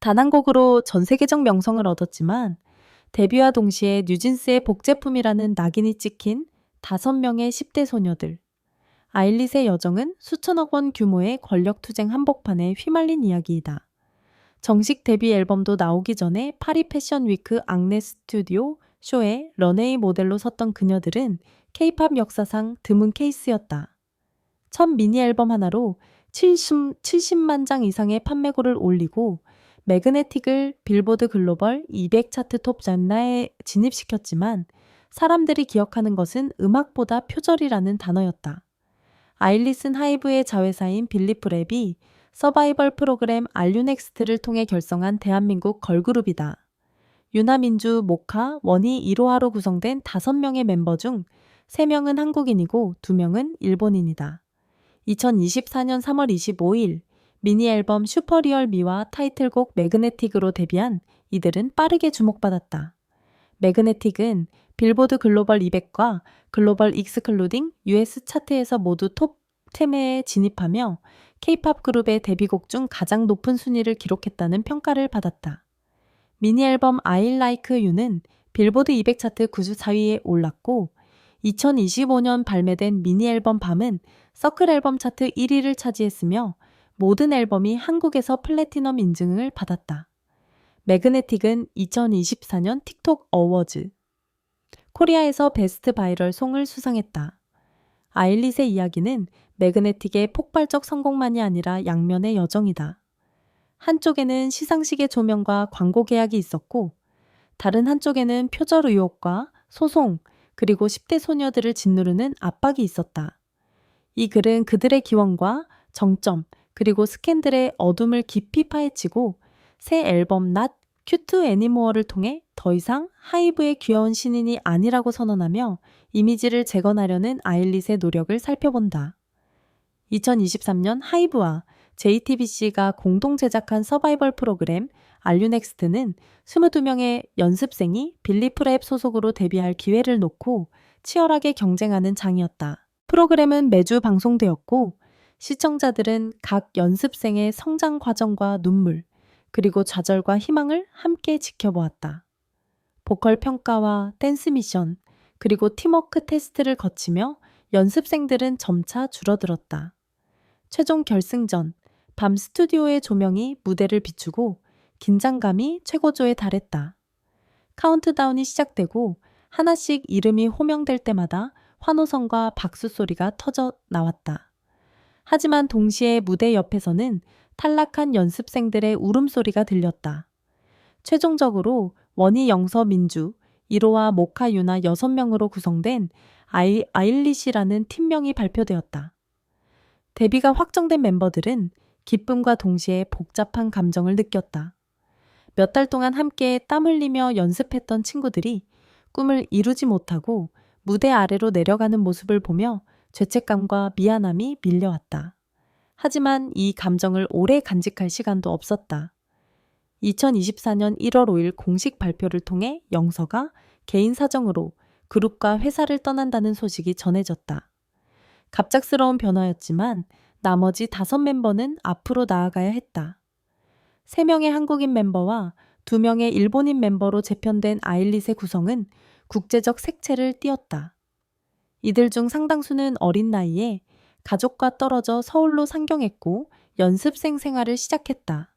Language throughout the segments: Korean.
단 한 곡으로 전 세계적 명성을 얻었지만 데뷔와 동시에 뉴진스의 복제품이라는 낙인이 찍힌 5명의 10대 소녀들. 아일릿의 여정은 수천억 원 규모의 권력투쟁 한복판에 휘말린 이야기이다. 정식 데뷔 앨범도 나오기 전에 파리 패션 위크 앙네 스튜디오 쇼에 런웨이 모델로 섰던 그녀들은 K-팝 역사상 드문 케이스였다. 첫 미니 앨범 하나로 70만 장 이상의 판매고를 올리고 매그네틱을 빌보드 글로벌 200 차트 톱 전나에 진입시켰지만 사람들이 기억하는 것은 음악보다 표절이라는 단어였다. 아일릿은 하이브의 자회사인 빌리프랩이 서바이벌 프로그램 알류넥스트를 통해 결성한 대한민국 걸그룹이다. 유나민주, 모카, 원희, 이로하로 구성된 5명의 멤버 중 3명은 한국인이고 2명은 일본인이다. 2024년 3월 25일 미니 앨범 슈퍼리얼 미와 타이틀곡 매그네틱으로 데뷔한 이들은 빠르게 주목받았다. 매그네틱은 빌보드 글로벌 200과 글로벌 익스클루딩 US 차트에서 모두 톱 10에 진입하며 K-팝 그룹의 데뷔곡 중 가장 높은 순위를 기록했다는 평가를 받았다. 미니 앨범 I Like You는 빌보드 200 차트 94위에 올랐고 2025년 발매된 미니 앨범 밤은 서클 앨범 차트 1위를 차지했으며 모든 앨범이 한국에서 플래티넘 인증을 받았다. 매그네틱은 2024년 틱톡 어워즈 코리아에서 베스트 바이럴 송을 수상했다. 아일릿의 이야기는 매그네틱의 폭발적 성공만이 아니라 양면의 여정이다. 한쪽에는 시상식의 조명과 광고 계약이 있었고 다른 한쪽에는 표절 의혹과 소송 그리고 10대 소녀들을 짓누르는 압박이 있었다. 이 글은 그들의 기원과 정점 그리고 스캔들의 어둠을 깊이 파헤치고 새 앨범 Not Cute Anymore를 통해 더 이상 하이브의 귀여운 신인이 아니라고 선언하며 이미지를 재건하려는 아일릿의 노력을 살펴본다. 2023년 하이브와 JTBC가 공동 제작한 서바이벌 프로그램 알류넥스트는 22명의 연습생이 빌리프랩 소속으로 데뷔할 기회를 놓고 치열하게 경쟁하는 장이었다. 프로그램은 매주 방송되었고 시청자들은 각 연습생의 성장 과정과 눈물, 그리고 좌절과 희망을 함께 지켜보았다. 보컬 평가와 댄스 미션, 그리고 팀워크 테스트를 거치며 연습생들은 점차 줄어들었다. 최종 결승전, 밤 스튜디오의 조명이 무대를 비추고 긴장감이 최고조에 달했다. 카운트다운이 시작되고 하나씩 이름이 호명될 때마다 환호성과 박수 소리가 터져 나왔다. 하지만 동시에 무대 옆에서는 탈락한 연습생들의 울음소리가 들렸다. 최종적으로 원희 영서 민주, 이로와 모카 유나 6명으로 구성된 아일릿이라는 팀명이 발표되었다. 데뷔가 확정된 멤버들은 기쁨과 동시에 복잡한 감정을 느꼈다. 몇 달 동안 함께 땀 흘리며 연습했던 친구들이 꿈을 이루지 못하고 무대 아래로 내려가는 모습을 보며 죄책감과 미안함이 밀려왔다. 하지만 이 감정을 오래 간직할 시간도 없었다. 2024년 1월 5일 공식 발표를 통해 영서가 개인 사정으로 그룹과 회사를 떠난다는 소식이 전해졌다. 갑작스러운 변화였지만 나머지 5멤버는 앞으로 나아가야 했다. 3명의 한국인 멤버와 2명의 일본인 멤버로 재편된 아일릿의 구성은 국제적 색채를 띠었다. 이들 중 상당수는 어린 나이에 가족과 떨어져 서울로 상경했고 연습생 생활을 시작했다.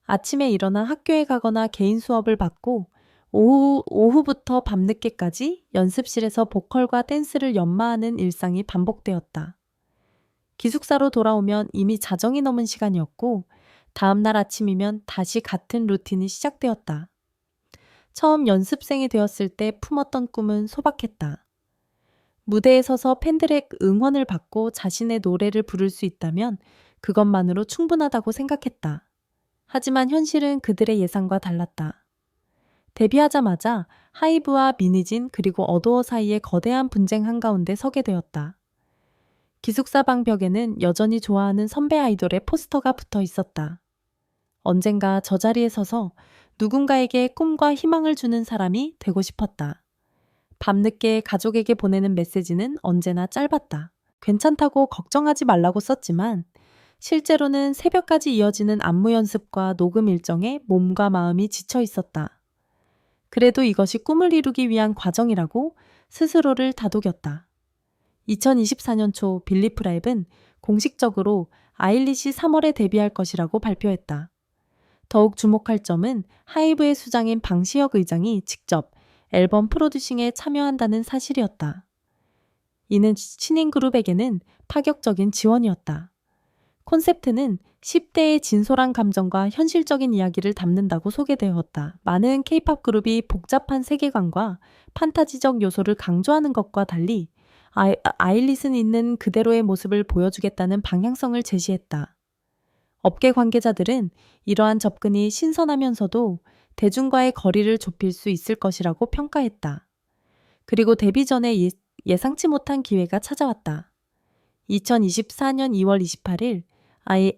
아침에 일어나 학교에 가거나 개인 수업을 받고 오후부터 밤늦게까지 연습실에서 보컬과 댄스를 연마하는 일상이 반복되었다. 기숙사로 돌아오면 이미 자정이 넘은 시간이었고 다음날 아침이면 다시 같은 루틴이 시작되었다. 처음 연습생이 되었을 때 품었던 꿈은 소박했다. 무대에 서서 팬들의 응원을 받고 자신의 노래를 부를 수 있다면 그것만으로 충분하다고 생각했다. 하지만 현실은 그들의 예상과 달랐다. 데뷔하자마자 하이브와 미니진 그리고 어도어 사이의 거대한 분쟁 한가운데 서게 되었다. 기숙사 방벽에는 여전히 좋아하는 선배 아이돌의 포스터가 붙어 있었다. 언젠가 저 자리에 서서 누군가에게 꿈과 희망을 주는 사람이 되고 싶었다. 밤늦게 가족에게 보내는 메시지는 언제나 짧았다. 괜찮다고 걱정하지 말라고 썼지만 실제로는 새벽까지 이어지는 안무 연습과 녹음 일정에 몸과 마음이 지쳐 있었다. 그래도 이것이 꿈을 이루기 위한 과정이라고 스스로를 다독였다. 2024년 초 빌리프 랩은 공식적으로 아일리시 3월에 데뷔할 것이라고 발표했다. 더욱 주목할 점은 하이브의 수장인 방시혁 의장이 직접 앨범 프로듀싱에 참여한다는 사실이었다. 이는 신인 그룹에게는 파격적인 지원이었다. 콘셉트는 10대의 진솔한 감정과 현실적인 이야기를 담는다고 소개되었다. 많은 K-팝 그룹이 복잡한 세계관과 판타지적 요소를 강조하는 것과 달리 아일릿은 있는 그대로의 모습을 보여주겠다는 방향성을 제시했다. 업계 관계자들은 이러한 접근이 신선하면서도 대중과의 거리를 좁힐 수 있을 것이라고 평가했다. 그리고 데뷔 전에 예상치 못한 기회가 찾아왔다. 2024년 2월 28일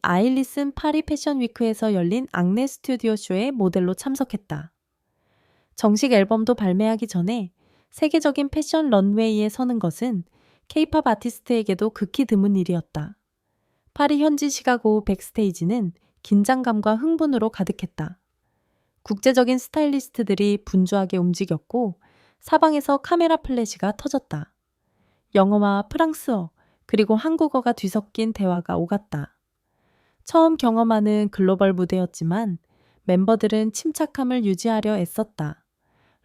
아일릿은 파리 패션 위크에서 열린 악네 스튜디오 쇼에 모델로 참석했다. 정식 앨범도 발매하기 전에 세계적인 패션 런웨이에 서는 것은 K-팝 아티스트에게도 극히 드문 일이었다. 파리 현지 시가고 백스테이지는 긴장감과 흥분으로 가득했다. 국제적인 스타일리스트들이 분주하게 움직였고 사방에서 카메라 플래시가 터졌다. 영어와 프랑스어 그리고 한국어가 뒤섞인 대화가 오갔다. 처음 경험하는 글로벌 무대였지만 멤버들은 침착함을 유지하려 애썼다.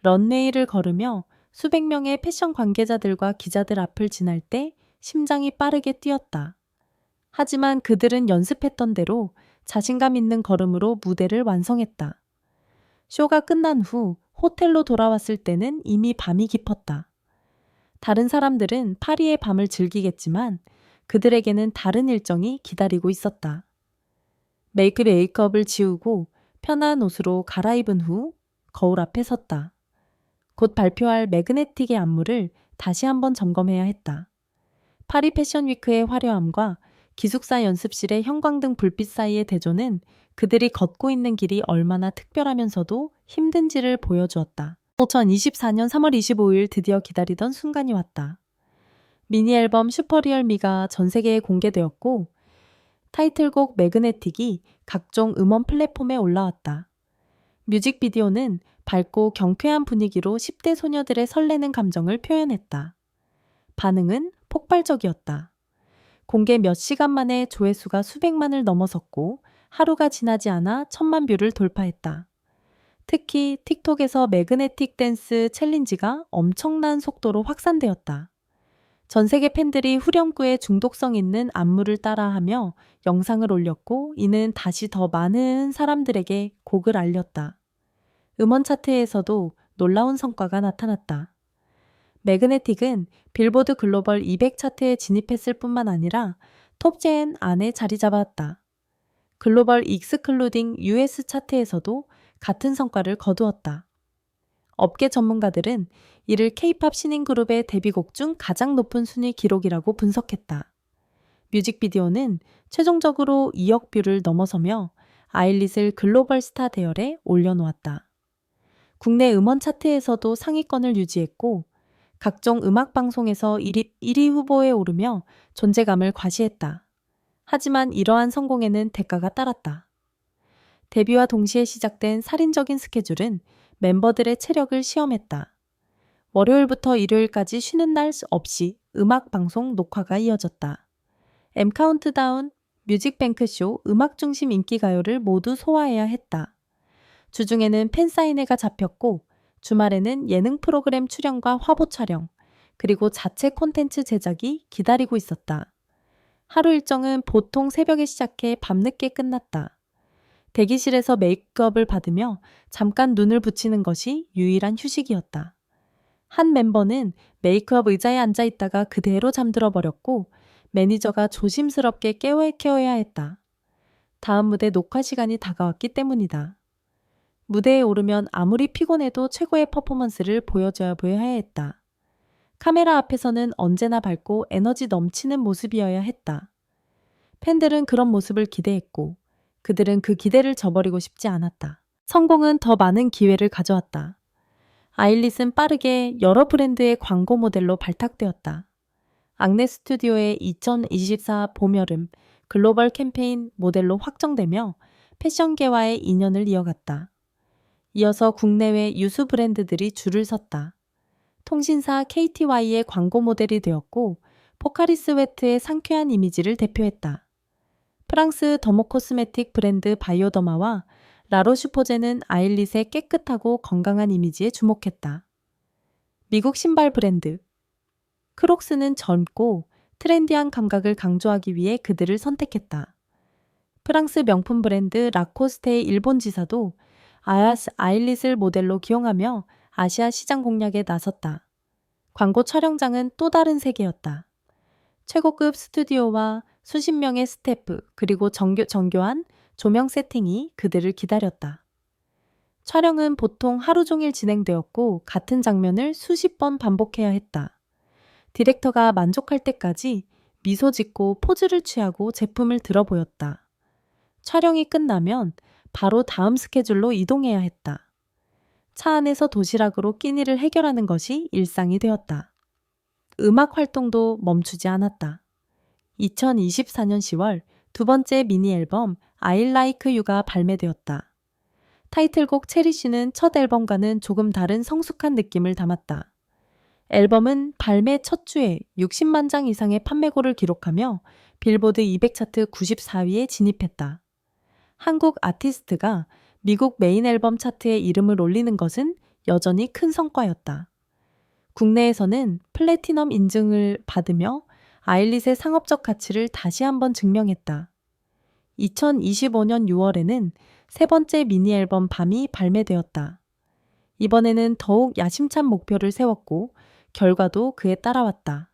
런웨이를 걸으며 수백 명의 패션 관계자들과 기자들 앞을 지날 때 심장이 빠르게 뛰었다. 하지만 그들은 연습했던 대로 자신감 있는 걸음으로 무대를 완성했다. 쇼가 끝난 후 호텔로 돌아왔을 때는 이미 밤이 깊었다. 다른 사람들은 파리의 밤을 즐기겠지만 그들에게는 다른 일정이 기다리고 있었다. 메이크업을 지우고 편한 옷으로 갈아입은 후 거울 앞에 섰다. 곧 발표할 매그네틱의 안무를 다시 한번 점검해야 했다. 파리 패션 위크의 화려함과 기숙사 연습실의 형광등 불빛 사이의 대조는 그들이 걷고 있는 길이 얼마나 특별하면서도 힘든지를 보여주었다. 2024년 3월 25일 드디어 기다리던 순간이 왔다. 미니 앨범 슈퍼리얼미가 전 세계에 공개되었고 타이틀곡 매그네틱이 각종 음원 플랫폼에 올라왔다. 뮤직비디오는 밝고 경쾌한 분위기로 10대 소녀들의 설레는 감정을 표현했다. 반응은 폭발적이었다. 공개 몇 시간 만에 조회수가 수백만을 넘어섰고 하루가 지나지 않아 1000만 뷰를 돌파했다. 특히 틱톡에서 매그네틱 댄스 챌린지가 엄청난 속도로 확산되었다. 전 세계 팬들이 후렴구에 중독성 있는 안무를 따라하며 영상을 올렸고 이는 다시 더 많은 사람들에게 곡을 알렸다. 음원 차트에서도 놀라운 성과가 나타났다. 매그네틱은 빌보드 글로벌 200 차트에 진입했을 뿐만 아니라 톱10 안에 자리 잡았다. 글로벌 익스클루딩 US 차트에서도 같은 성과를 거두었다. 업계 전문가들은 이를 K-팝 신인 그룹의 데뷔곡 중 가장 높은 순위 기록이라고 분석했다. 뮤직비디오는 최종적으로 2억 뷰를 넘어서며 아일릿을 글로벌 스타 대열에 올려놓았다. 국내 음원 차트에서도 상위권을 유지했고 각종 음악 방송에서 1위 후보에 오르며 존재감을 과시했다. 하지만 이러한 성공에는 대가가 따랐다. 데뷔와 동시에 시작된 살인적인 스케줄은 멤버들의 체력을 시험했다. 월요일부터 일요일까지 쉬는 날 없이 음악 방송 녹화가 이어졌다. M 카운트다운, 뮤직뱅크쇼, 음악 중심 인기가요를 모두 소화해야 했다. 주중에는 팬사인회가 잡혔고 주말에는 예능 프로그램 출연과 화보 촬영, 그리고 자체 콘텐츠 제작이 기다리고 있었다. 하루 일정은 보통 새벽에 시작해 밤늦게 끝났다. 대기실에서 메이크업을 받으며 잠깐 눈을 붙이는 것이 유일한 휴식이었다. 한 멤버는 메이크업 의자에 앉아 있다가 그대로 잠들어 버렸고 매니저가 조심스럽게 깨워야 했다. 다음 무대 녹화 시간이 다가왔기 때문이다. 무대에 오르면 아무리 피곤해도 최고의 퍼포먼스를 보여줘야 했다. 카메라 앞에서는 언제나 밝고 에너지 넘치는 모습이어야 했다. 팬들은 그런 모습을 기대했고 그들은 그 기대를 저버리고 싶지 않았다. 성공은 더 많은 기회를 가져왔다. 아일릿은 빠르게 여러 브랜드의 광고 모델로 발탁되었다. 악네 스튜디오의 2024 봄, 여름, 글로벌 캠페인 모델로 확정되며 패션계와의 인연을 이어갔다. 이어서 국내외 유수 브랜드들이 줄을 섰다. 통신사 KTY의 광고 모델이 되었고 포카리 스웨트의 상쾌한 이미지를 대표했다. 프랑스 더모 코스메틱 브랜드 바이오더마와 라로슈포제는 아일릿의 깨끗하고 건강한 이미지에 주목했다. 미국 신발 브랜드 크록스는 젊고 트렌디한 감각을 강조하기 위해 그들을 선택했다. 프랑스 명품 브랜드 라코스테의 일본 지사도 아일릿을 모델로 기용하며 아시아 시장 공략에 나섰다. 광고 촬영장은 또 다른 세계였다. 최고급 스튜디오와 수십 명의 스태프 그리고 정교한 조명 세팅이 그들을 기다렸다. 촬영은 보통 하루 종일 진행되었고 같은 장면을 수십 번 반복해야 했다. 디렉터가 만족할 때까지 미소 짓고 포즈를 취하고 제품을 들어 보였다. 촬영이 끝나면 바로 다음 스케줄로 이동해야 했다. 차 안에서 도시락으로 끼니를 해결하는 것이 일상이 되었다. 음악 활동도 멈추지 않았다. 2024년 10월 두 번째 미니 앨범 I Like You가 발매되었다. 타이틀곡 체리쉬는 첫 앨범과는 조금 다른 성숙한 느낌을 담았다. 앨범은 발매 첫 주에 60만 장 이상의 판매고를 기록하며 빌보드 200 차트 94위에 진입했다. 한국 아티스트가 미국 메인 앨범 차트에 이름을 올리는 것은 여전히 큰 성과였다. 국내에서는 플래티넘 인증을 받으며 아일릿의 상업적 가치를 다시 한번 증명했다. 2025년 6월에는 세 번째 미니 앨범 밤이 발매되었다. 이번에는 더욱 야심찬 목표를 세웠고 결과도 그에 따라왔다.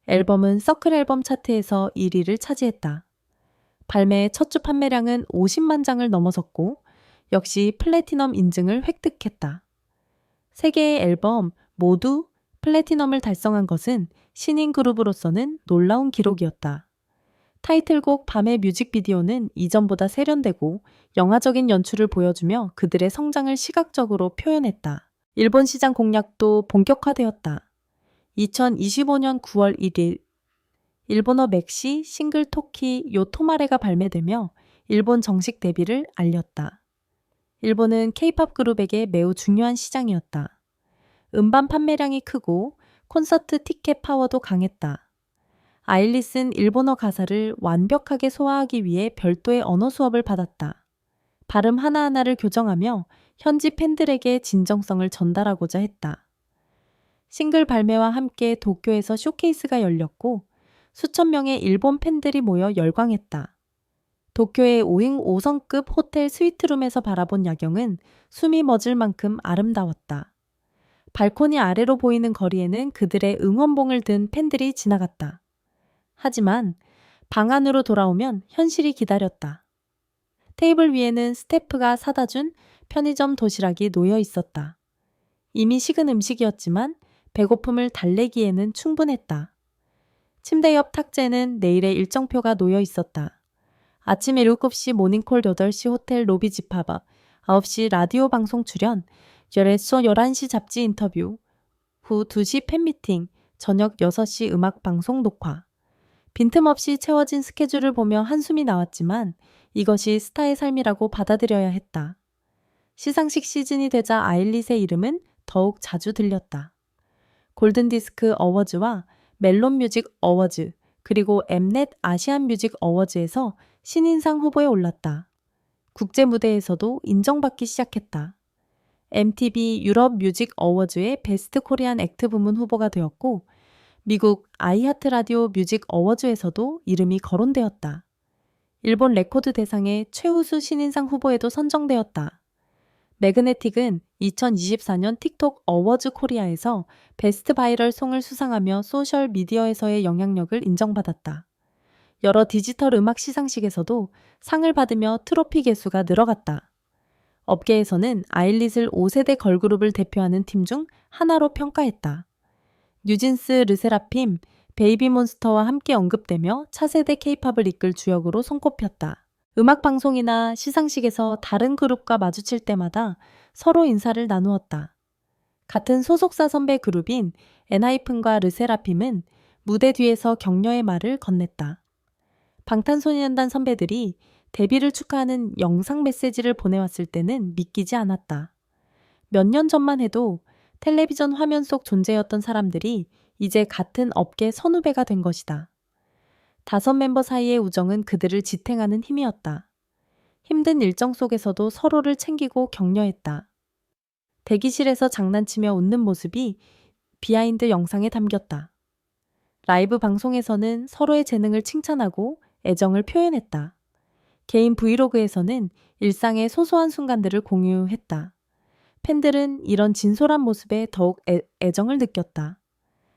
앨범은 서클 앨범 차트에서 1위를 차지했다. 발매 첫 주 판매량은 50만 장을 넘어섰고 역시 플래티넘 인증을 획득했다. 세 개의 앨범 모두 플래티넘을 달성한 것은 신인 그룹으로서는 놀라운 기록이었다. 타이틀곡 밤의 뮤직비디오는 이전보다 세련되고 영화적인 연출을 보여주며 그들의 성장을 시각적으로 표현했다. 일본 시장 공략도 본격화되었다. 2025년 9월 1일 일본어 맥시 싱글 토키 요토마레가 발매되며 일본 정식 데뷔를 알렸다. 일본은 K-팝 그룹에게 매우 중요한 시장이었다. 음반 판매량이 크고 콘서트 티켓 파워도 강했다. 아일릿은 일본어 가사를 완벽하게 소화하기 위해 별도의 언어 수업을 받았다. 발음 하나하나를 교정하며 현지 팬들에게 진정성을 전달하고자 했다. 싱글 발매와 함께 도쿄에서 쇼케이스가 열렸고 수천 명의 일본 팬들이 모여 열광했다. 도쿄의 5인 5성급 호텔 스위트룸에서 바라본 야경은 숨이 멎을 만큼 아름다웠다. 발코니 아래로 보이는 거리에는 그들의 응원봉을 든 팬들이 지나갔다. 하지만 방 안으로 돌아오면 현실이 기다렸다. 테이블 위에는 스태프가 사다 준 편의점 도시락이 놓여 있었다. 이미 식은 음식이었지만 배고픔을 달래기에는 충분했다. 침대 옆 탁자에는 내일의 일정표가 놓여 있었다. 아침 7시 모닝콜 8시 호텔 로비 집합, 9시 라디오 방송 출연, 11시 잡지 인터뷰, 후 2시 팬미팅, 저녁 6시 음악 방송 녹화. 빈틈없이 채워진 스케줄을 보며 한숨이 나왔지만 이것이 스타의 삶이라고 받아들여야 했다. 시상식 시즌이 되자 아일릿의 이름은 더욱 자주 들렸다. 골든디스크 어워즈와 멜론 뮤직 어워즈, 그리고 엠넷 아시안 뮤직 어워즈에서 신인상 후보에 올랐다. 국제 무대에서도 인정받기 시작했다. MTV 유럽 뮤직 어워즈의 베스트 코리안 액트 부문 후보가 되었고 미국 아이하트 라디오 뮤직 어워즈에서도 이름이 거론되었다. 일본 레코드 대상의 최우수 신인상 후보에도 선정되었다. 매그네틱은 2024년 틱톡 어워즈 코리아에서 베스트 바이럴 송을 수상하며 소셜 미디어에서의 영향력을 인정받았다. 여러 디지털 음악 시상식에서도 상을 받으며 트로피 개수가 늘어갔다. 업계에서는 아일릿을 5세대 걸그룹을 대표하는 팀 중 하나로 평가했다. 뉴진스, 르세라핌, 베이비몬스터와 함께 언급되며 차세대 케이팝을 이끌 주역으로 손꼽혔다. 음악 방송이나 시상식에서 다른 그룹과 마주칠 때마다 서로 인사를 나누었다. 같은 소속사 선배 그룹인 엔하이픈과 르세라핌은 무대 뒤에서 격려의 말을 건넸다. 방탄소년단 선배들이 데뷔를 축하하는 영상 메시지를 보내왔을 때는 믿기지 않았다. 몇 년 전만 해도 텔레비전 화면 속 존재였던 사람들이 이제 같은 업계 선후배가 된 것이다. 5멤버 사이의 우정은 그들을 지탱하는 힘이었다. 힘든 일정 속에서도 서로를 챙기고 격려했다. 대기실에서 장난치며 웃는 모습이 비하인드 영상에 담겼다. 라이브 방송에서는 서로의 재능을 칭찬하고 애정을 표현했다. 개인 브이로그에서는 일상의 소소한 순간들을 공유했다. 팬들은 이런 진솔한 모습에 더욱 애정을 느꼈다.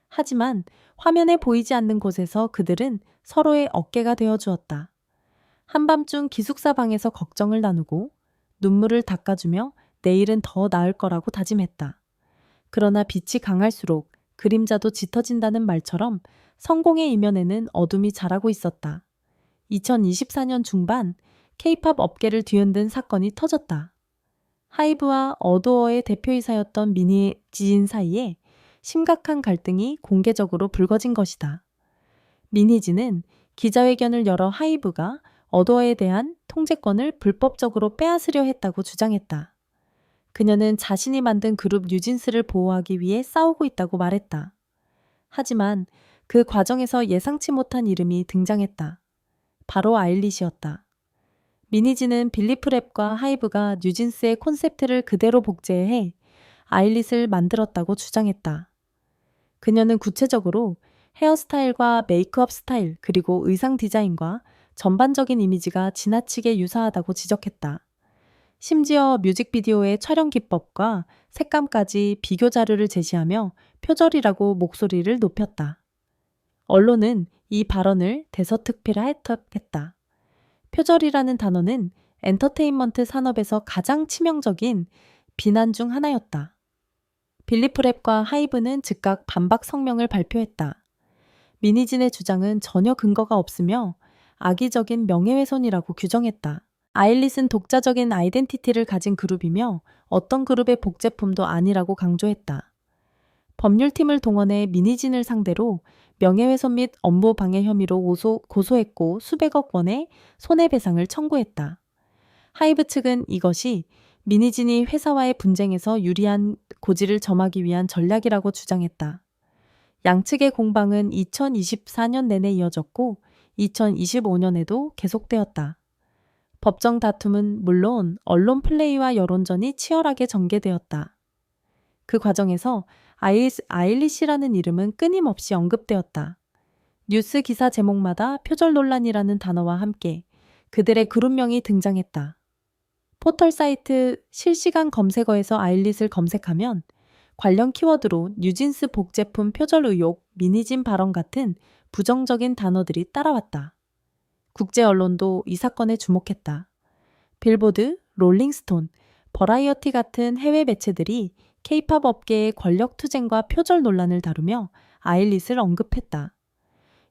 하지만 화면에 보이지 않는 곳에서 그들은 서로의 어깨가 되어 주었다. 한밤중 기숙사 방에서 걱정을 나누고 눈물을 닦아주며 내일은 더 나을 거라고 다짐했다. 그러나 빛이 강할수록 그림자도 짙어진다는 말처럼 성공의 이면에는 어둠이 자라고 있었다. 2024년 중반 K-팝 업계를 뒤흔든 사건이 터졌다. 하이브와 어도어의 대표이사였던 미니진 사이에 심각한 갈등이 공개적으로 불거진 것이다. 미니진은 기자회견을 열어 하이브가 어도어에 대한 통제권을 불법적으로 빼앗으려 했다고 주장했다. 그녀는 자신이 만든 그룹 뉴진스를 보호하기 위해 싸우고 있다고 말했다. 하지만 그 과정에서 예상치 못한 이름이 등장했다. 바로 아일리시였다. 미니진은 빌리프랩과 하이브가 뉴진스의 콘셉트를 그대로 복제해 아일릿을 만들었다고 주장했다. 그녀는 구체적으로 헤어스타일과 메이크업 스타일 그리고 의상 디자인과 전반적인 이미지가 지나치게 유사하다고 지적했다. 심지어 뮤직비디오의 촬영 기법과 색감까지 비교 자료를 제시하며 표절이라고 목소리를 높였다. 언론은 이 발언을 대서특필했다. 표절이라는 단어는 엔터테인먼트 산업에서 가장 치명적인 비난 중 하나였다. 빌리프랩과 하이브는 즉각 반박 성명을 발표했다. 미니진의 주장은 전혀 근거가 없으며 악의적인 명예훼손이라고 규정했다. 아일릿은 독자적인 아이덴티티를 가진 그룹이며 어떤 그룹의 복제품도 아니라고 강조했다. 법률팀을 동원해 미니진을 상대로 명예훼손 및 업무 방해 혐의로 고소했고 수백억 원의 손해배상을 청구했다. 하이브 측은 이것이 미니진이 회사와의 분쟁에서 유리한 고지를 점하기 위한 전략이라고 주장했다. 양측의 공방은 2024년 내내 이어졌고 2025년에도 계속되었다. 법정 다툼은 물론 언론 플레이와 여론전이 치열하게 전개되었다. 그 과정에서 아일리시라는 이름은 끊임없이 언급되었다. 뉴스 기사 제목마다 표절 논란이라는 단어와 함께 그들의 그룹명이 등장했다. 포털 사이트 실시간 검색어에서 아일릿을 검색하면 관련 키워드로 뉴진스 복제품 표절 의혹, 미니진 발언 같은 부정적인 단어들이 따라왔다. 국제 언론도 이 사건에 주목했다. 빌보드, 롤링스톤, 버라이어티 같은 해외 매체들이 K-팝 업계의 권력 투쟁과 표절 논란을 다루며 아일릿을 언급했다.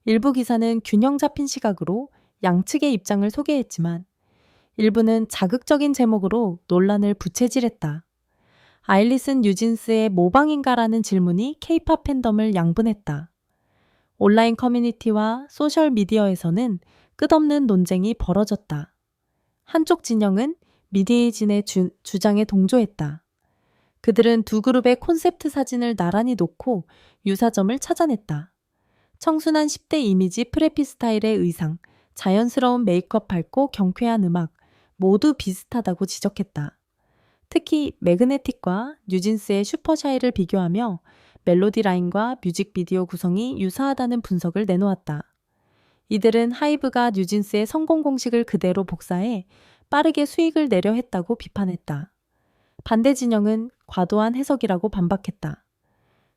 일부 기사는 균형 잡힌 시각으로 양측의 입장을 소개했지만 일부는 자극적인 제목으로 논란을 부채질했다. 아일릿은 뉴진스의 모방인가라는 질문이 K-팝 팬덤을 양분했다. 온라인 커뮤니티와 소셜미디어에서는 끝없는 논쟁이 벌어졌다. 한쪽 진영은 미니진의 주장에 동조했다. 그들은 두 그룹의 콘셉트 사진을 나란히 놓고 유사점을 찾아냈다. 청순한 10대 이미지 프레피 스타일의 의상, 자연스러운 메이크업 밟고 경쾌한 음악, 모두 비슷하다고 지적했다. 특히 매그네틱과 뉴진스의 슈퍼샤이를 비교하며 멜로디 라인과 뮤직비디오 구성이 유사하다는 분석을 내놓았다. 이들은 하이브가 뉴진스의 성공 공식을 그대로 복사해 빠르게 수익을 내려 했다고 비판했다. 반대 진영은 과도한 해석이라고 반박했다.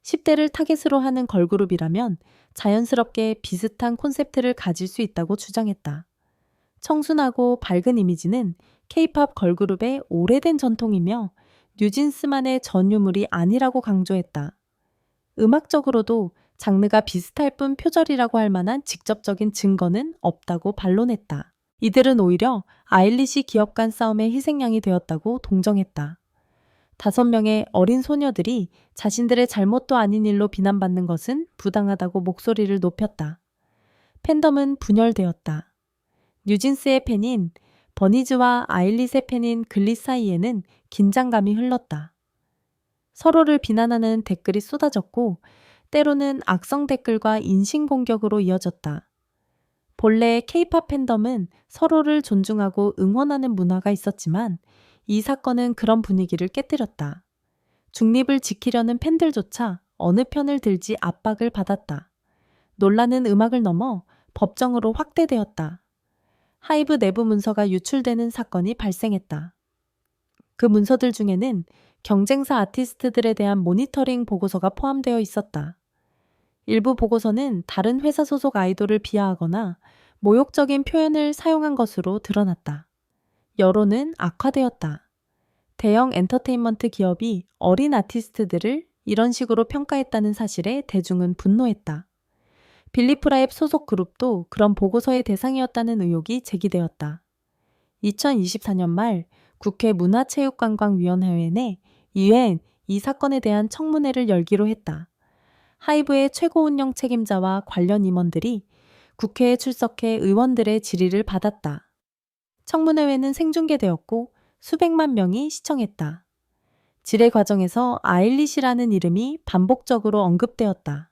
10대를 타겟으로 하는 걸그룹이라면 자연스럽게 비슷한 콘셉트를 가질 수 있다고 주장했다. 청순하고 밝은 이미지는 K-팝 걸그룹의 오래된 전통이며 뉴진스만의 전유물이 아니라고 강조했다. 음악적으로도 장르가 비슷할 뿐 표절이라고 할 만한 직접적인 증거는 없다고 반론했다. 이들은 오히려 아일리시 기업 간 싸움의 희생양이 되었다고 동정했다. 5명의 어린 소녀들이 자신들의 잘못도 아닌 일로 비난받는 것은 부당하다고 목소리를 높였다. 팬덤은 분열되었다. 뉴진스의 팬인 버니즈와 아일릿의 팬인 글리 사이에는 긴장감이 흘렀다. 서로를 비난하는 댓글이 쏟아졌고 때로는 악성 댓글과 인신공격으로 이어졌다. 본래 K-팝 팬덤은 서로를 존중하고 응원하는 문화가 있었지만 이 사건은 그런 분위기를 깨뜨렸다. 중립을 지키려는 팬들조차 어느 편을 들지 압박을 받았다. 논란은 음악을 넘어 법정으로 확대되었다. 하이브 내부 문서가 유출되는 사건이 발생했다. 그 문서들 중에는 경쟁사 아티스트들에 대한 모니터링 보고서가 포함되어 있었다. 일부 보고서는 다른 회사 소속 아이돌을 비하하거나 모욕적인 표현을 사용한 것으로 드러났다. 여론은 악화되었다. 대형 엔터테인먼트 기업이 어린 아티스트들을 이런 식으로 평가했다는 사실에 대중은 분노했다. 빌리프라앱 소속 그룹도 그런 보고서의 대상이었다는 의혹이 제기되었다. 2024년 말 국회 문화체육관광위원회 내 유엔 이 사건에 대한 청문회를 열기로 했다. 하이브의 최고 운영 책임자와 관련 임원들이 국회에 출석해 의원들의 질의를 받았다. 청문회는 생중계되었고 수백만 명이 시청했다. 질의 과정에서 아일릿이라는 이름이 반복적으로 언급되었다.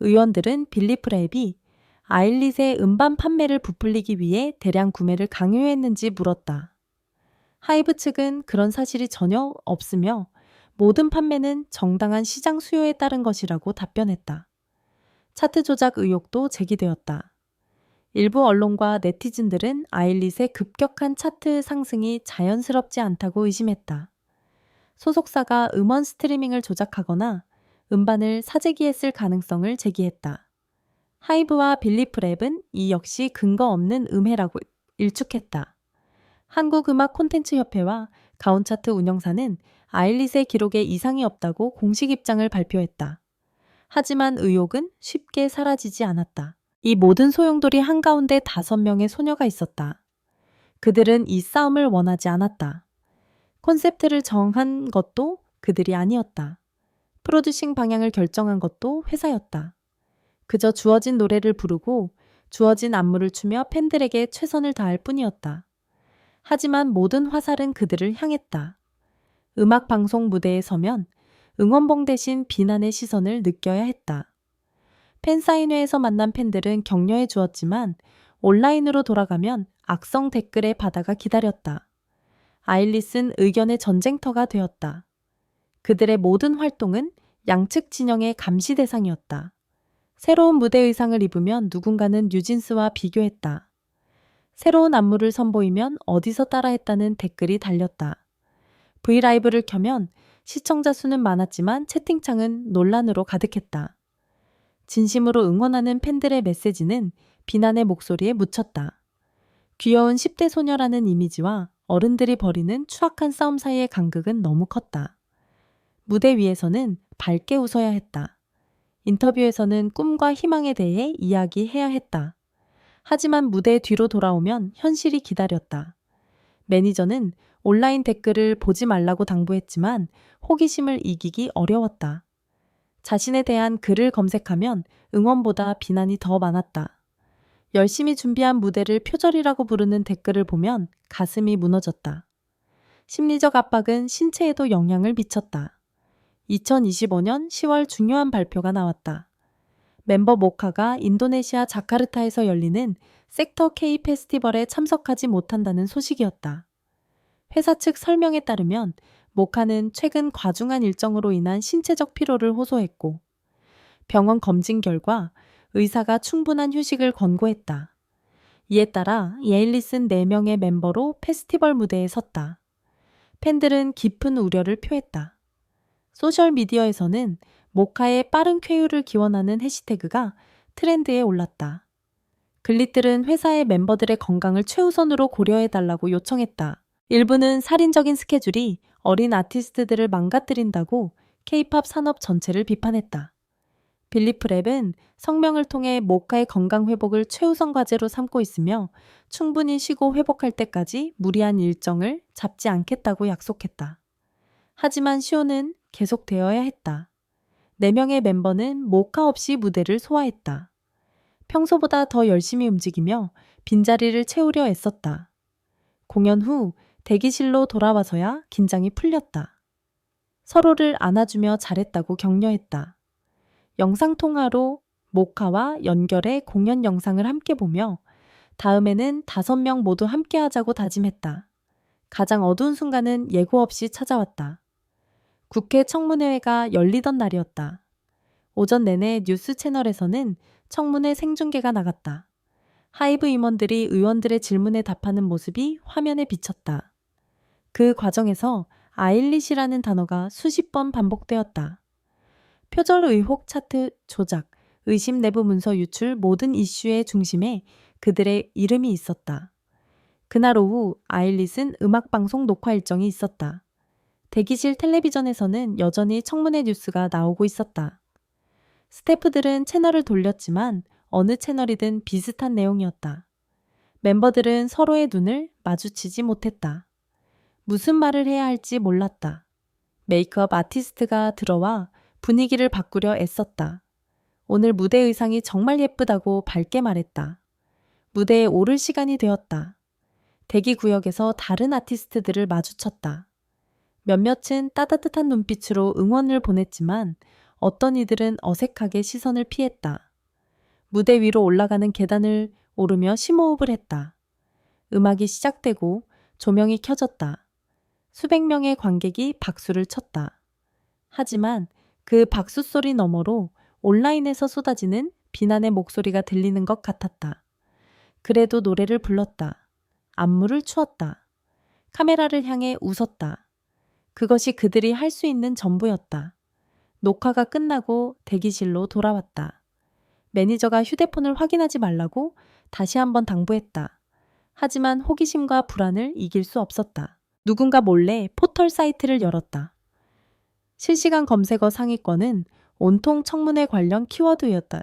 의원들은 빌리프랩이 아일릿의 음반 판매를 부풀리기 위해 대량 구매를 강요했는지 물었다. 하이브 측은 그런 사실이 전혀 없으며 모든 판매는 정당한 시장 수요에 따른 것이라고 답변했다. 차트 조작 의혹도 제기되었다. 일부 언론과 네티즌들은 아일릿의 급격한 차트 상승이 자연스럽지 않다고 의심했다. 소속사가 음원 스트리밍을 조작하거나 음반을 사재기했을 가능성을 제기했다. 하이브와 빌리프랩은 이 역시 근거 없는 음해라고 일축했다. 한국음악콘텐츠협회와 가온차트 운영사는 아일릿의 기록에 이상이 없다고 공식 입장을 발표했다. 하지만 의혹은 쉽게 사라지지 않았다. 이 모든 소용돌이 한가운데 5명의 소녀가 있었다. 그들은 이 싸움을 원하지 않았다. 콘셉트를 정한 것도 그들이 아니었다. 프로듀싱 방향을 결정한 것도 회사였다. 그저 주어진 노래를 부르고 주어진 안무를 추며 팬들에게 최선을 다할 뿐이었다. 하지만 모든 화살은 그들을 향했다. 음악 방송 무대에 서면 응원봉 대신 비난의 시선을 느껴야 했다. 팬사인회에서 만난 팬들은 격려해 주었지만 온라인으로 돌아가면 악성 댓글의 바다가 기다렸다. 아일릿은 의견의 전쟁터가 되었다. 그들의 모든 활동은 양측 진영의 감시 대상이었다. 새로운 무대 의상을 입으면 누군가는 뉴진스와 비교했다. 새로운 안무를 선보이면 어디서 따라했다는 댓글이 달렸다. 브이라이브를 켜면 시청자 수는 많았지만 채팅창은 논란으로 가득했다. 진심으로 응원하는 팬들의 메시지는 비난의 목소리에 묻혔다. 귀여운 10대 소녀라는 이미지와 어른들이 벌이는 추악한 싸움 사이의 간극은 너무 컸다. 무대 위에서는 밝게 웃어야 했다. 인터뷰에서는 꿈과 희망에 대해 이야기해야 했다. 하지만 무대 뒤로 돌아오면 현실이 기다렸다. 매니저는 온라인 댓글을 보지 말라고 당부했지만 호기심을 이기기 어려웠다. 자신에 대한 글을 검색하면 응원보다 비난이 더 많았다. 열심히 준비한 무대를 표절이라고 부르는 댓글을 보면 가슴이 무너졌다. 심리적 압박은 신체에도 영향을 미쳤다. 2025년 10월 중요한 발표가 나왔다. 멤버 모카가 인도네시아 자카르타에서 열리는 섹터 K 페스티벌에 참석하지 못한다는 소식이었다. 회사 측 설명에 따르면 모카는 최근 과중한 일정으로 인한 신체적 피로를 호소했고 병원 검진 결과 의사가 충분한 휴식을 권고했다. 이에 따라 예일릿은 4명의 멤버로 페스티벌 무대에 섰다. 팬들은 깊은 우려를 표했다. 소셜미디어에서는 모카의 빠른 쾌유를 기원하는 해시태그가 트렌드에 올랐다. 글릿들은 회사의 멤버들의 건강을 최우선으로 고려해달라고 요청했다. 일부는 살인적인 스케줄이 어린 아티스트들을 망가뜨린다고 K-팝 산업 전체를 비판했다. 빌리프랩은 성명을 통해 모카의 건강 회복을 최우선 과제로 삼고 있으며 충분히 쉬고 회복할 때까지 무리한 일정을 잡지 않겠다고 약속했다. 하지만 쇼는 계속되어야 했다. 4명의 멤버는 모카 없이 무대를 소화했다. 평소보다 더 열심히 움직이며 빈자리를 채우려 애썼다. 공연 후 대기실로 돌아와서야 긴장이 풀렸다. 서로를 안아주며 잘했다고 격려했다. 영상통화로 모카와 연결해 공연 영상을 함께 보며 다음에는 5명 모두 함께 하자고 다짐했다. 가장 어두운 순간은 예고 없이 찾아왔다. 국회 청문회가 열리던 날이었다. 오전 내내 뉴스 채널에서는 청문회 생중계가 나갔다. 하이브 임원들이 의원들의 질문에 답하는 모습이 화면에 비쳤다. 그 과정에서 아일릿이라는 단어가 수십 번 반복되었다. 표절 의혹 차트 조작, 의심 내부 문서 유출 모든 이슈의 중심에 그들의 이름이 있었다. 그날 오후 아일릿은 음악방송 녹화 일정이 있었다. 대기실 텔레비전에서는 여전히 청문회 뉴스가 나오고 있었다. 스태프들은 채널을 돌렸지만 어느 채널이든 비슷한 내용이었다. 멤버들은 서로의 눈을 마주치지 못했다. 무슨 말을 해야 할지 몰랐다. 메이크업 아티스트가 들어와 분위기를 바꾸려 애썼다. 오늘 무대 의상이 정말 예쁘다고 밝게 말했다. 무대에 오를 시간이 되었다. 대기 구역에서 다른 아티스트들을 마주쳤다. 몇몇은 따뜻한 눈빛으로 응원을 보냈지만 어떤 이들은 어색하게 시선을 피했다. 무대 위로 올라가는 계단을 오르며 심호흡을 했다. 음악이 시작되고 조명이 켜졌다. 수백 명의 관객이 박수를 쳤다. 하지만 그 박수 소리 너머로 온라인에서 쏟아지는 비난의 목소리가 들리는 것 같았다. 그래도 노래를 불렀다. 안무를 추었다. 카메라를 향해 웃었다. 그것이 그들이 할 수 있는 전부였다. 녹화가 끝나고 대기실로 돌아왔다. 매니저가 휴대폰을 확인하지 말라고 다시 한번 당부했다. 하지만 호기심과 불안을 이길 수 없었다. 누군가 몰래 포털 사이트를 열었다. 실시간 검색어 상위권은 온통 청문회 관련 키워드였다.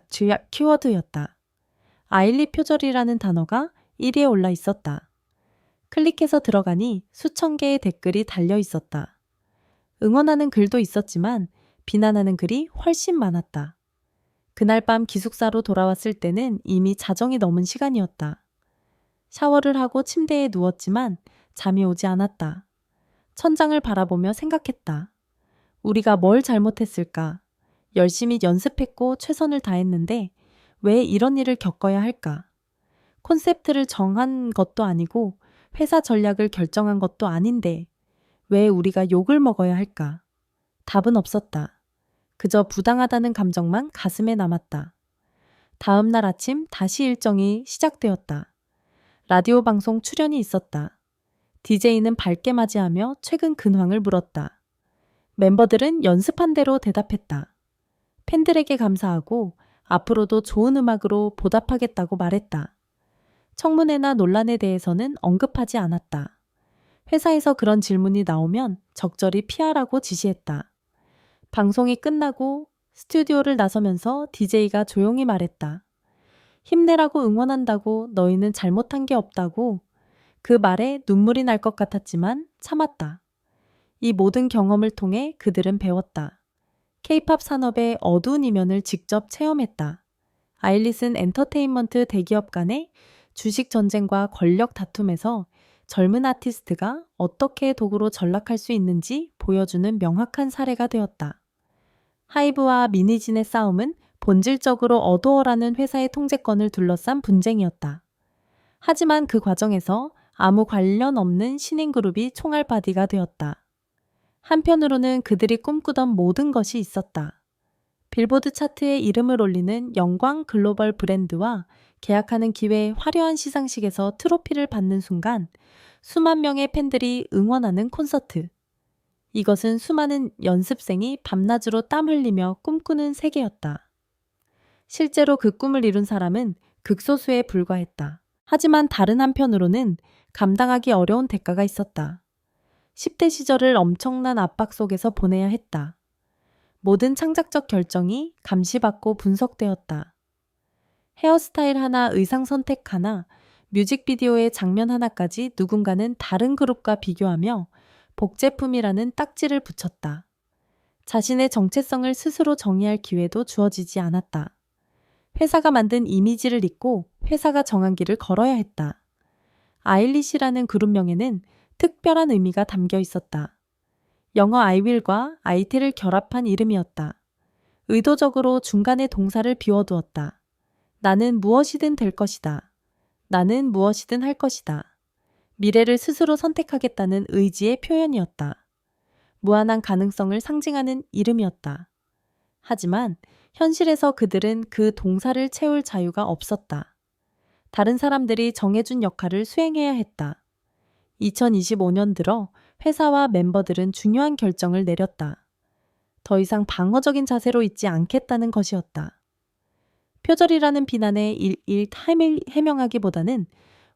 아일릿 표절이라는 단어가 1위에 올라 있었다. 클릭해서 들어가니 수천 개의 댓글이 달려 있었다. 응원하는 글도 있었지만 비난하는 글이 훨씬 많았다. 그날 밤 기숙사로 돌아왔을 때는 이미 자정이 넘은 시간이었다. 샤워를 하고 침대에 누웠지만 잠이 오지 않았다. 천장을 바라보며 생각했다. 우리가 뭘 잘못했을까? 열심히 연습했고 최선을 다했는데 왜 이런 일을 겪어야 할까? 콘셉트를 정한 것도 아니고 회사 전략을 결정한 것도 아닌데 왜 우리가 욕을 먹어야 할까? 답은 없었다. 그저 부당하다는 감정만 가슴에 남았다. 다음 날 아침 다시 일정이 시작되었다. 라디오 방송 출연이 있었다. DJ는 밝게 맞이하며 최근 근황을 물었다. 멤버들은 연습한 대로 대답했다. 팬들에게 감사하고 앞으로도 좋은 음악으로 보답하겠다고 말했다. 청문회나 논란에 대해서는 언급하지 않았다. 회사에서 그런 질문이 나오면 적절히 피하라고 지시했다. 방송이 끝나고 스튜디오를 나서면서 DJ가 조용히 말했다. 힘내라고 응원한다고 너희는 잘못한 게 없다고. 그 말에 눈물이 날 것 같았지만 참았다. 이 모든 경험을 통해 그들은 배웠다. K-팝 산업의 어두운 이면을 직접 체험했다. 아일릿은 엔터테인먼트 대기업 간의 주식 전쟁과 권력 다툼에서 젊은 아티스트가 어떻게 도구로 전락할 수 있는지 보여주는 명확한 사례가 되었다. 하이브와 미니진의 싸움은 본질적으로 어도어라는 회사의 통제권을 둘러싼 분쟁이었다. 하지만 그 과정에서 아무 관련 없는 신인 그룹이 총알바디가 되었다. 한편으로는 그들이 꿈꾸던 모든 것이 있었다. 빌보드 차트에 이름을 올리는 영광 글로벌 브랜드와 계약하는 기회의 화려한 시상식에서 트로피를 받는 순간 수만 명의 팬들이 응원하는 콘서트. 이것은 수많은 연습생이 밤낮으로 땀 흘리며 꿈꾸는 세계였다. 실제로 그 꿈을 이룬 사람은 극소수에 불과했다. 하지만 다른 한편으로는 감당하기 어려운 대가가 있었다. 10대 시절을 엄청난 압박 속에서 보내야 했다. 모든 창작적 결정이 감시받고 분석되었다. 헤어스타일 하나, 의상 선택 하나, 뮤직비디오의 장면 하나까지 누군가는 다른 그룹과 비교하며 복제품이라는 딱지를 붙였다. 자신의 정체성을 스스로 정의할 기회도 주어지지 않았다. 회사가 만든 이미지를 잊고 회사가 정한 길을 걸어야 했다. 아일리시라는 그룹명에는 특별한 의미가 담겨 있었다. 영어 I will과 IT를 결합한 이름이었다. 의도적으로 중간에 동사를 비워두었다. 나는 무엇이든 될 것이다. 나는 무엇이든 할 것이다. 미래를 스스로 선택하겠다는 의지의 표현이었다. 무한한 가능성을 상징하는 이름이었다. 하지만 현실에서 그들은 그 동사를 채울 자유가 없었다. 다른 사람들이 정해준 역할을 수행해야 했다. 2025년 들어 회사와 멤버들은 중요한 결정을 내렸다. 더 이상 방어적인 자세로 있지 않겠다는 것이었다. 표절이라는 비난에 일일 해명하기보다는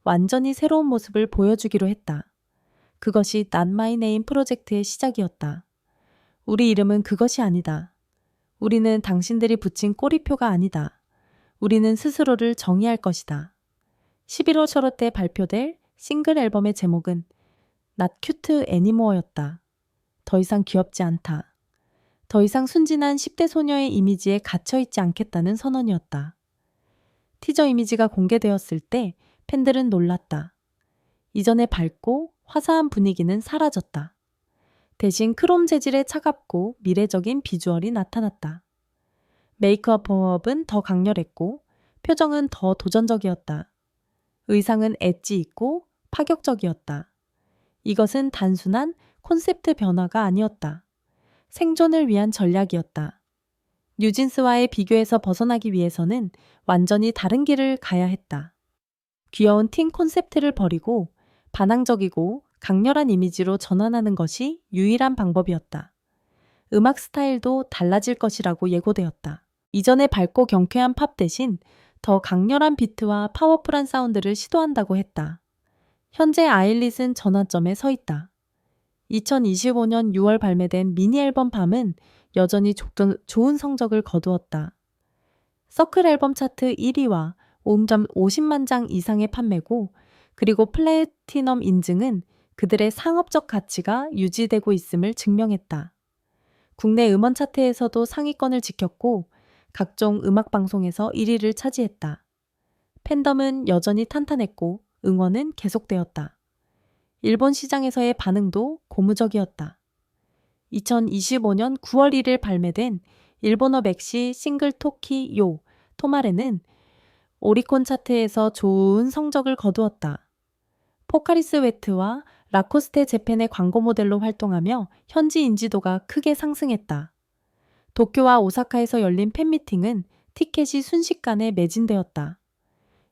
완전히 새로운 모습을 보여주기로 했다. 그것이 Not My Name 프로젝트의 시작이었다. 우리 이름은 그것이 아니다. 우리는 당신들이 붙인 꼬리표가 아니다. 우리는 스스로를 정의할 것이다. 11월 초로 때 발표될 싱글 앨범의 제목은 Not Cute Anymore였다. 더 이상 귀엽지 않다. 더 이상 순진한 10대 소녀의 이미지에 갇혀있지 않겠다는 선언이었다. 티저 이미지가 공개되었을 때 팬들은 놀랐다. 이전의 밝고 화사한 분위기는 사라졌다. 대신 크롬 재질의 차갑고 미래적인 비주얼이 나타났다. 메이크업은 더 강렬했고 표정은 더 도전적이었다. 의상은 엣지 있고 파격적이었다. 이것은 단순한 콘셉트 변화가 아니었다. 생존을 위한 전략이었다. 뉴진스와의 비교에서 벗어나기 위해서는 완전히 다른 길을 가야 했다. 귀여운 팀 콘셉트를 버리고 반항적이고 강렬한 이미지로 전환하는 것이 유일한 방법이었다. 음악 스타일도 달라질 것이라고 예고되었다. 이전의 밝고 경쾌한 팝 대신 더 강렬한 비트와 파워풀한 사운드를 시도한다고 했다. 현재 아일릿은 전환점에 서 있다. 2025년 6월 발매된 미니 앨범 밤은 여전히 좋은 성적을 거두었다. 서클 앨범 차트 1위와 50만 장 이상의 판매고, 그리고 플래티넘 인증은 그들의 상업적 가치가 유지되고 있음을 증명했다. 국내 음원 차트에서도 상위권을 지켰고 각종 음악 방송에서 1위를 차지했다. 팬덤은 여전히 탄탄했고 응원은 계속되었다. 일본 시장에서의 반응도 고무적이었다. 2025년 9월 1일 발매된 일본어 맥시 싱글 토키 요 토마레는 오리콘 차트에서 좋은 성적을 거두었다. 포카리스 웨트와 라코스테 재팬의 광고 모델로 활동하며 현지 인지도가 크게 상승했다. 도쿄와 오사카에서 열린 팬미팅은 티켓이 순식간에 매진되었다.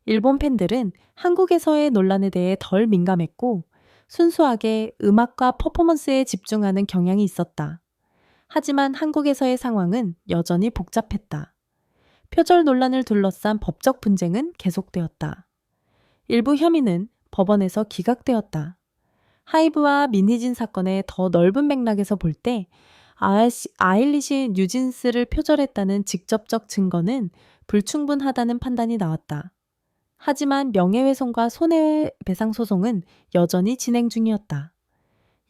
일본 팬들은 한국에서의 논란에 대해 덜 민감했고 순수하게 음악과 퍼포먼스에 집중하는 경향이 있었다. 하지만 한국에서의 상황은 여전히 복잡했다. 표절 논란을 둘러싼 법적 분쟁은 계속되었다. 일부 혐의는 법원에서 기각되었다. 하이브와 민희진 사건의 더 넓은 맥락에서 볼 때 아일릿이 뉴진스를 표절했다는 직접적 증거는 불충분하다는 판단이 나왔다. 하지만 명예훼손과 손해배상 소송은 여전히 진행 중이었다.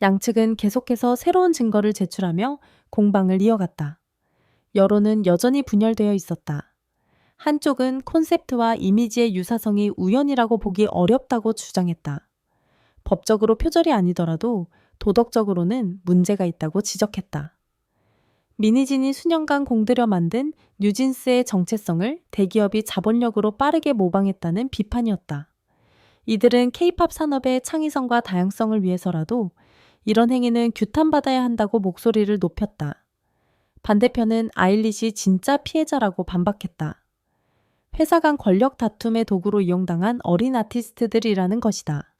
양측은 계속해서 새로운 증거를 제출하며 공방을 이어갔다. 여론은 여전히 분열되어 있었다. 한쪽은 콘셉트와 이미지의 유사성이 우연이라고 보기 어렵다고 주장했다. 법적으로 표절이 아니더라도 도덕적으로는 문제가 있다고 지적했다. 민희진이 수년간 공들여 만든 뉴진스의 정체성을 대기업이 자본력으로 빠르게 모방했다는 비판이었다. 이들은 K-팝 산업의 창의성과 다양성을 위해서라도 이런 행위는 규탄받아야 한다고 목소리를 높였다. 반대편은 아일릿이 진짜 피해자라고 반박했다. 회사 간 권력 다툼의 도구로 이용당한 어린 아티스트들이라는 것이다.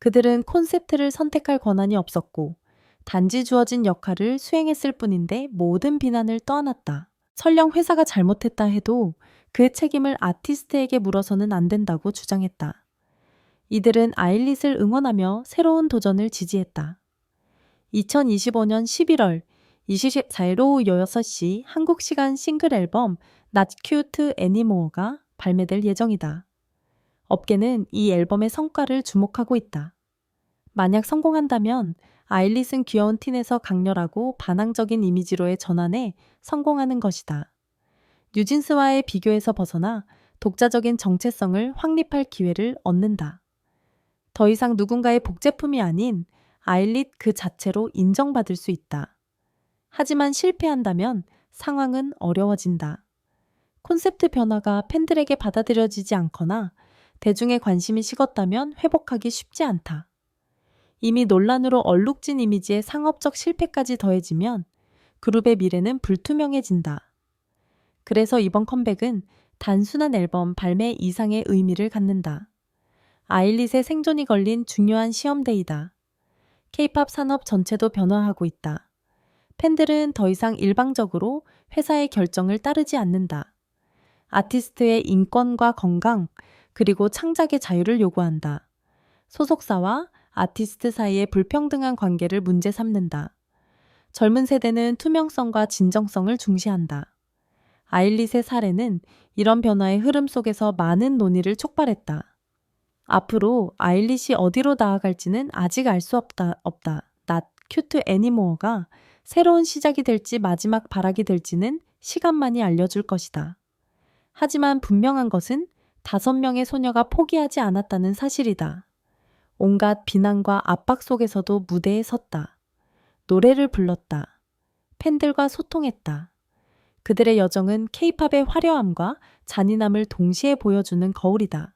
그들은 콘셉트를 선택할 권한이 없었고 단지 주어진 역할을 수행했을 뿐인데 모든 비난을 떠안았다. 설령 회사가 잘못했다 해도 그 책임을 아티스트에게 물어서는 안 된다고 주장했다. 이들은 아일릿을 응원하며 새로운 도전을 지지했다. 2025년 11월 24일 오후 6시 한국 시간 싱글 앨범 Not Cute Anymore가 발매될 예정이다. 업계는 이 앨범의 성과를 주목하고 있다. 만약 성공한다면 아일릿은 귀여운 틴에서 강렬하고 반항적인 이미지로의 전환에 성공하는 것이다. 뉴진스와의 비교에서 벗어나 독자적인 정체성을 확립할 기회를 얻는다. 더 이상 누군가의 복제품이 아닌 아일릿 그 자체로 인정받을 수 있다. 하지만 실패한다면 상황은 어려워진다. 콘셉트 변화가 팬들에게 받아들여지지 않거나 대중의 관심이 식었다면 회복하기 쉽지 않다. 이미 논란으로 얼룩진 이미지의 상업적 실패까지 더해지면 그룹의 미래는 불투명해진다. 그래서 이번 컴백은 단순한 앨범 발매 이상의 의미를 갖는다. 아일릿의 생존이 걸린 중요한 시험대이다. K-팝 산업 전체도 변화하고 있다. 팬들은 더 이상 일방적으로 회사의 결정을 따르지 않는다. 아티스트의 인권과 건강, 그리고 창작의 자유를 요구한다. 소속사와 아티스트 사이의 불평등한 관계를 문제 삼는다. 젊은 세대는 투명성과 진정성을 중시한다. 아일릿의 사례는 이런 변화의 흐름 속에서 많은 논의를 촉발했다. 앞으로 아일릿이 어디로 나아갈지는 아직 알 수 없다. Not cute anymore.가 새로운 시작이 될지 마지막 발악이 될지는 시간만이 알려줄 것이다. 하지만 분명한 것은 5명의 소녀가 포기하지 않았다는 사실이다. 온갖 비난과 압박 속에서도 무대에 섰다. 노래를 불렀다. 팬들과 소통했다. 그들의 여정은 K-팝의 화려함과 잔인함을 동시에 보여주는 거울이다.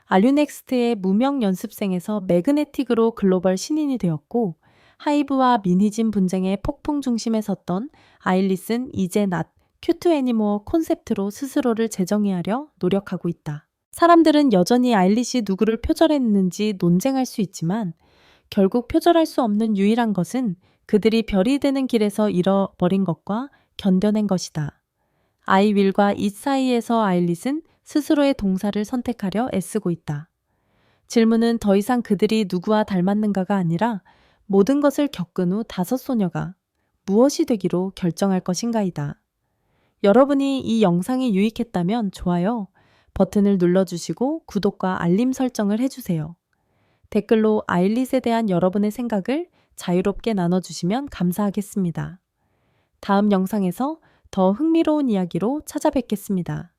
알류넥스트의 무명 연습생에서 매그네틱으로 글로벌 신인이 되었고 하이브와 민희진 분쟁의 폭풍 중심에 섰던 아일릿은 이제 Not cute anymore 콘셉트로 스스로를 재정의하려 노력하고 있다. 사람들은 여전히 아일릿이 누구를 표절했는지 논쟁할 수 있지만 결국 표절할 수 없는 유일한 것은 그들이 별이 되는 길에서 잃어버린 것과 견뎌낸 것이다. 아이윌과 잇 사이에서 아일릿은 스스로의 동사를 선택하려 애쓰고 있다. 질문은 더 이상 그들이 누구와 닮았는가가 아니라 모든 것을 겪은 후 5소녀가 무엇이 되기로 결정할 것인가이다. 여러분이 이 영상이 유익했다면 좋아요 버튼을 눌러주시고 구독과 알림 설정을 해주세요. 댓글로 아일릿에 대한 여러분의 생각을 자유롭게 나눠주시면 감사하겠습니다. 다음 영상에서 더 흥미로운 이야기로 찾아뵙겠습니다.